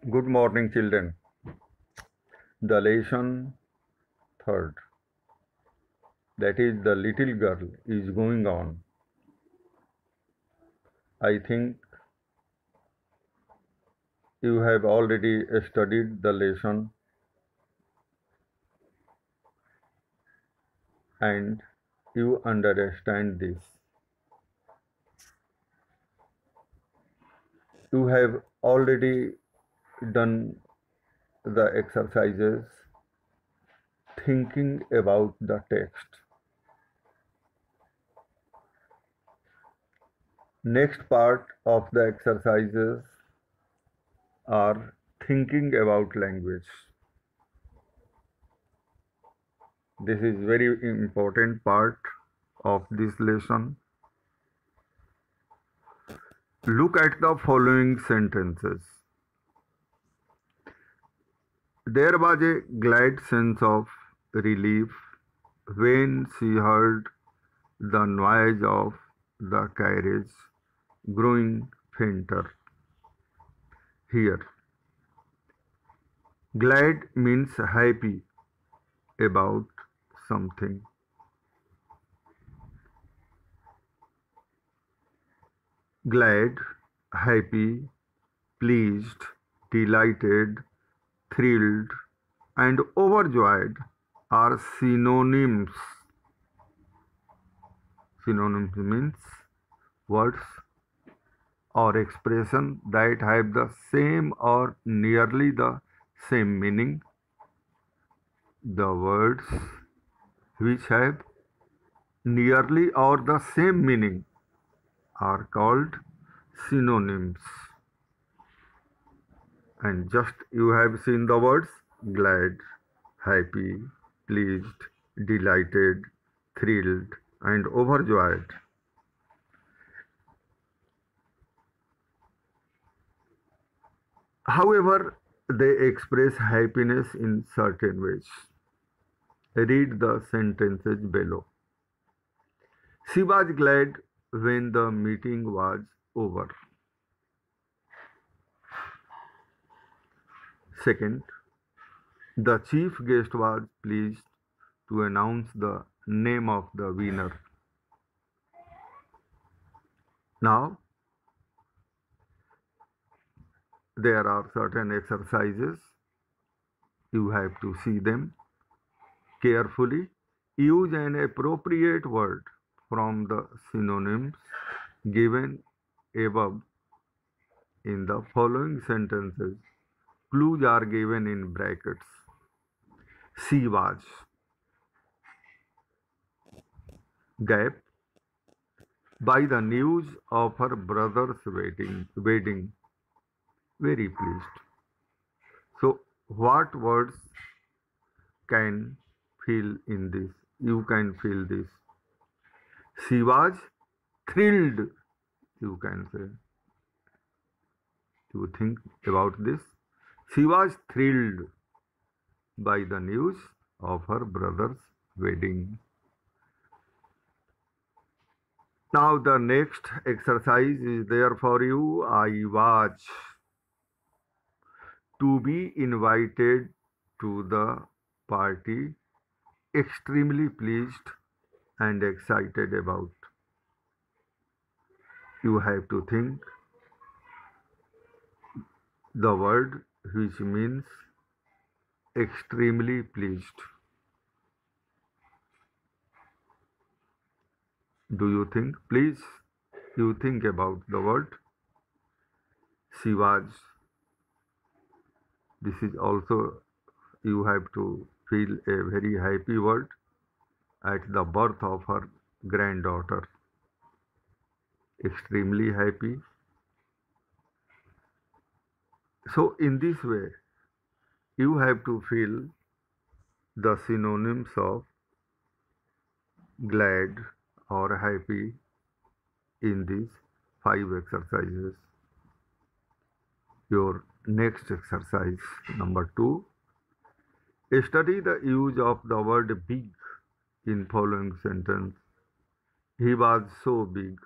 Good morning, children. The lesson third, that is, the little girl, is going on. I think you have already studied the lesson and you understand this. You have already done the exercises thinking about the text. Next part of the exercises are thinking about language. This is very important part of this lesson. Look at the following sentences. There was a glad sense of relief when she heard the noise of the carriage growing fainter. Here, glad means happy about something. Glad, happy, pleased, delighted, thrilled, and overjoyed are synonyms. Synonyms means words or expression that have the same or nearly the same meaning. The words which have nearly or the same meaning are called synonyms. And just you have seen the words glad, happy, pleased, delighted, thrilled, and overjoyed. However, they express happiness in certain ways. Read the sentences below. She was glad when the meeting was over. Second, the chief guest was pleased to announce the name of the winner. Now, there are certain exercises. You have to see them carefully. Use an appropriate word from the synonyms given above in the following sentences. Clues are given in brackets. She was. Gap. By the news of her brother's wedding. Very pleased. So, what words can fill in this? You can fill this. She was thrilled. You can say. You think about this. She was thrilled by the news of her brother's wedding. Now the next exercise is there for you. I was to be invited to the party, extremely pleased and excited about. You have to think the word which means extremely pleased. Do you think? Please, you think about the word. She was. This is also, you have to feel a very happy word at the birth of her granddaughter. Extremely happy. So, in this way, you have to feel the synonyms of glad or happy in these 5 exercises. Your next exercise, number 2, study the use of the word big in following sentence. He was so big.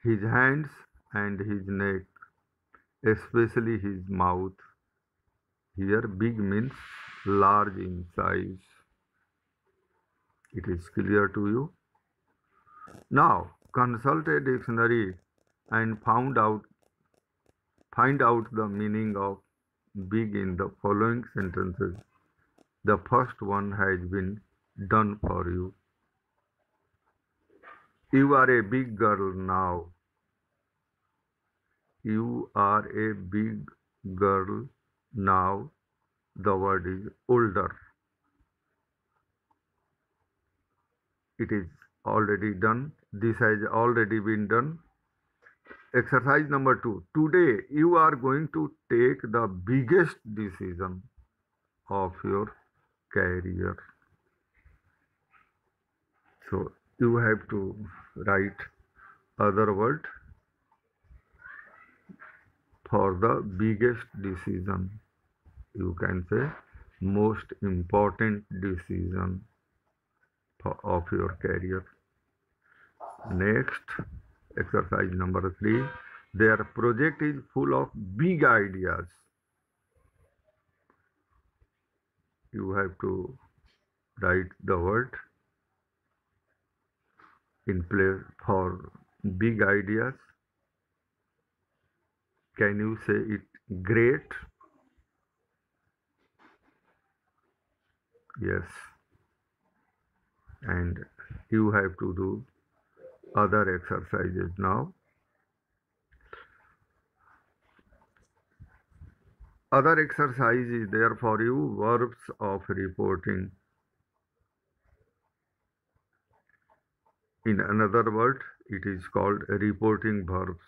His hands and his neck especially his mouth. Here, big means large in size. It is clear to you? Now, consult a dictionary and find out the meaning of big in the following sentences. The first one has been done for you. You are a big girl now. You are a big girl now. The word is older. It is already done. This has already been done. Exercise number 2. Today you are going to take the biggest decision of your career. So you have to write other word for the biggest decision. You can say most important decision of your career. Next, exercise number 3. Their project is full of big ideas. You have to write the word in place for big ideas. Can you say it great? Yes. And you have to do other exercises now. Other exercise is there for you, verbs of reporting. In another word, it is called reporting verbs.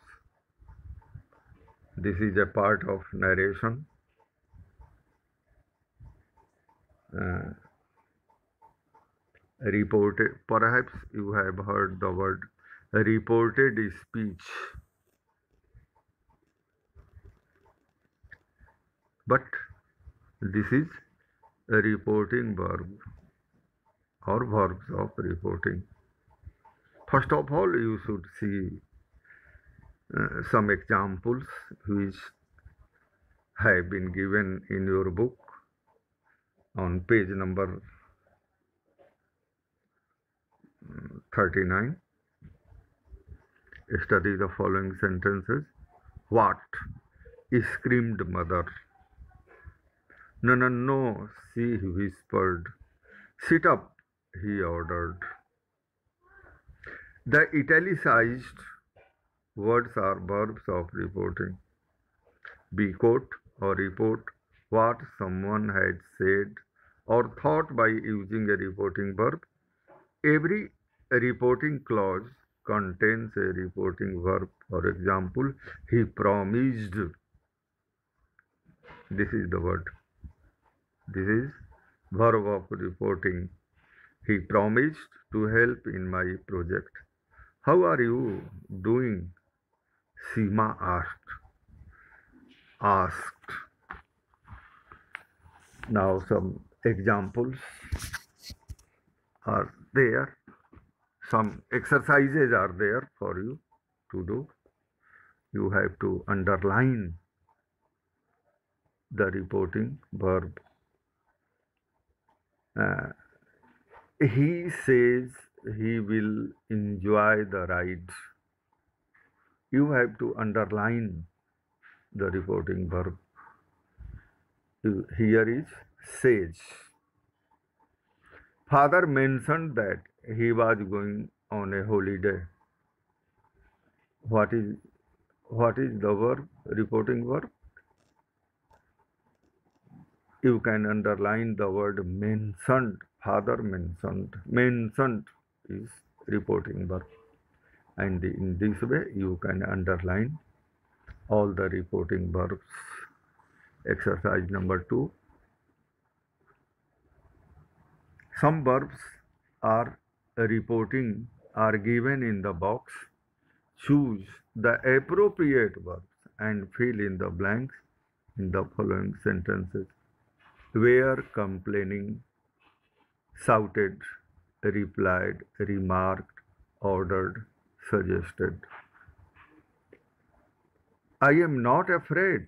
This is a part of narration. Reported, perhaps you have heard the word reported speech. But this is a reporting verb or verbs of reporting. First of all, you should see some examples which have been given in your book on page number 39. Study the following sentences. What? Screamed mother. No, no, no, she whispered. Sit up, he ordered. The italicized words are verbs of reporting. Be quote or report what someone had said or thought by using a reporting verb. Every reporting clause contains a reporting verb. For example, he promised. This is the word. This is verb of reporting. He promised to help in my project. How are you doing? Seema asked. Now some examples are there. Some exercises are there for you to do. You have to underline the reporting verb. He says he will enjoy the ride. You have to underline the reporting verb. Here is says. Father mentioned that he was going on a holiday. What is the verb? Reporting verb? You can underline the word mentioned. Father mentioned. Mentioned is reporting verb. And in this way, you can underline all the reporting verbs. Exercise number 2. Some verbs are reporting are given in the box. Choose the appropriate verbs and fill in the blanks in the following sentences. Were complaining, shouted, replied, remarked, ordered, suggested. I am not afraid.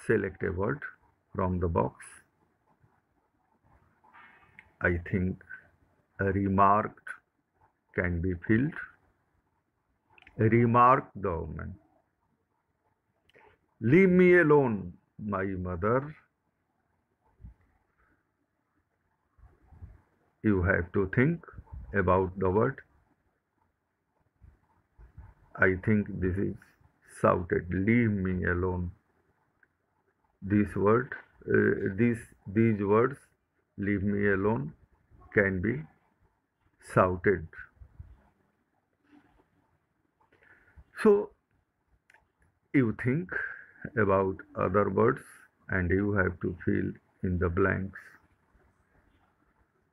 Select a word from the box. I think remarked can be filled. Remarked the woman. Leave me alone, my mother. You have to think about the word. I think this is shouted. Leave me alone. This word, these words, leave me alone, can be shouted. So you think about other words and you have to fill in the blanks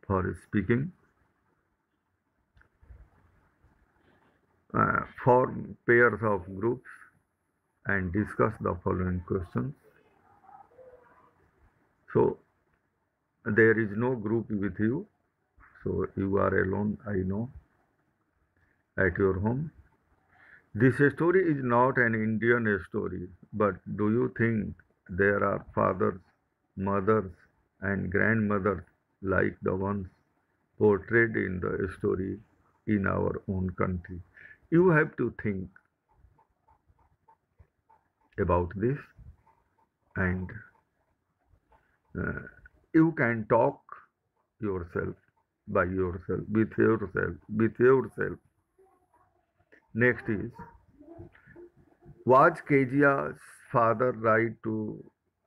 for speaking. Form pairs of groups and discuss the following questions. So there is no group with you, so you are alone, I know, at your home. This story is not an Indian story, but do you think there are fathers, mothers, and grandmothers like the ones portrayed in the story in our own country? You have to think about this, and uh, you can talk yourself by yourself, with yourself. Next is, was Kejia's father right to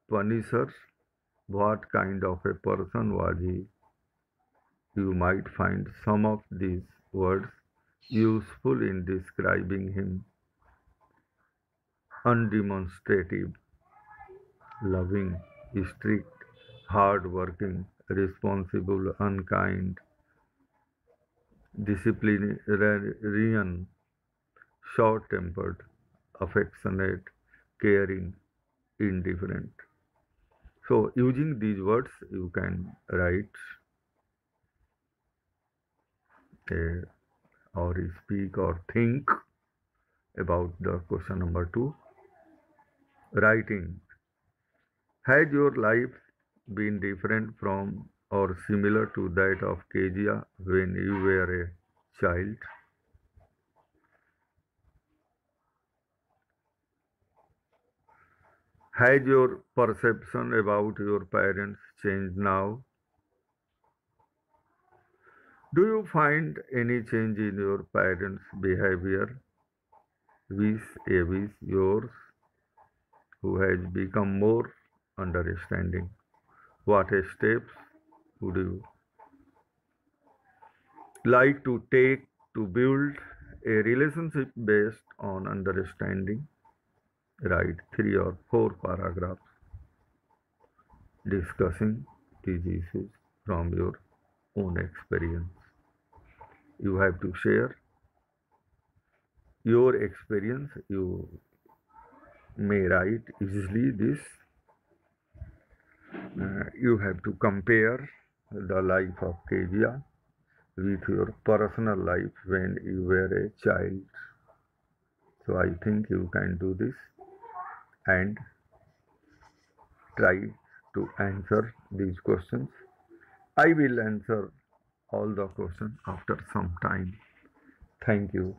punish her? What kind of a person was he? You might find some of these words useful in describing him: undemonstrative, loving, strict, hard-working, responsible, unkind, disciplinarian, short-tempered, affectionate, caring, indifferent. So using these words, you can write or speak or think about the question number 2. Writing. Has your life been different from or similar to that of Kezia when you were a child? Has your perception about your parents changed now? Do you find any change in your parents' behavior vis-a-vis yours, who has become more understanding? What steps would you like to take to build a relationship based on understanding? Write 3 or 4 paragraphs discussing these issues from your own experience. You have to share your experience. You may write easily this. You have to compare the life of Kezia with your personal life when you were a child. So I think you can do this and try to answer these questions. I will answer all the questions after some time. Thank you.